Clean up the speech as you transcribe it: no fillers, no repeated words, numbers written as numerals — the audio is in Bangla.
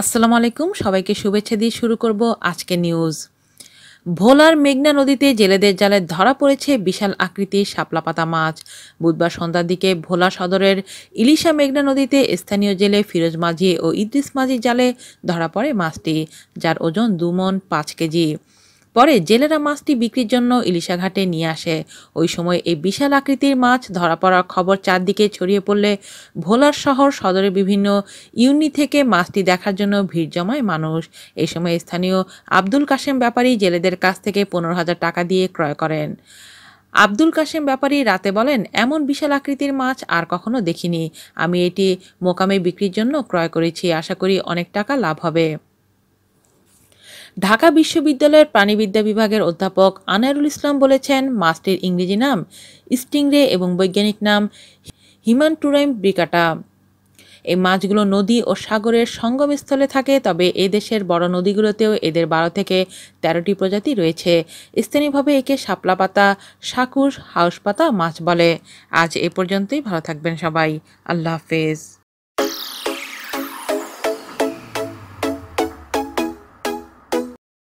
আসসালামু আলাইকুম, সবাইকে শুভেচ্ছা দিয়ে শুরু করব আজকে নিউজ। ভোলার মেঘনা নদীতে জেলেদের জালে ধরা পড়েছে বিশাল আকৃতির শাপলাপাতা মাছ। বুধবার সন্ধ্যার দিকে ভোলা সদরের ইলিশা মেঘনা নদীতে স্থানীয় জেলে ফিরোজ মাঝি ও ইদ্রিস মাঝির জালে ধরা পড়ে মাছটি, যার ওজন 2 মণ 5 কেজি। পরে জেলেরা মাছটি বিক্রির জন্য ইলিশা ঘাটে নিয়ে আসে। ওই সময় এই বিশাল আকৃতির মাছ ধরা পড়ার খবর চারদিকে ছড়িয়ে পড়লে ভোলার শহর সদরের বিভিন্ন ইউনিট থেকে মাছটি দেখার জন্য ভিড় জমায় মানুষ। এই সময় স্থানীয় আব্দুল কাশেম ব্যাপারী জেলেদের কাছ থেকে 15,000 টাকা দিয়ে ক্রয় করেন। আব্দুল কাশেম ব্যাপারী রাতে বলেন, এমন বিশাল আকৃতির মাছ আর কখনো দেখিনি। আমি এটি মোকামে বিক্রির জন্য ক্রয় করেছি, আশা করি অনেক টাকা লাভ হবে। ঢাকা বিশ্ববিদ্যালয়ের প্রাণিবিদ্যা বিভাগের অধ্যাপক আনারুল ইসলাম বলেছেন, মাছটির ইংরেজি নাম স্টিংরে এবং বৈজ্ঞানিক নাম হিমানটুরাইম ব্রিকাটা। এই মাছগুলো নদী ও সাগরের সঙ্গমস্থলে থাকে, তবে এ দেশের বড় নদীগুলোতেও এদের 12 থেকে 13টি প্রজাতি রয়েছে। স্থানীয়ভাবে একে শাপলা পাতা, সাকুর, হাউস পাতা মাছ বলে। আজ এ পর্যন্তই, ভালো থাকবেন সবাই। আল্লাহ হাফেজ।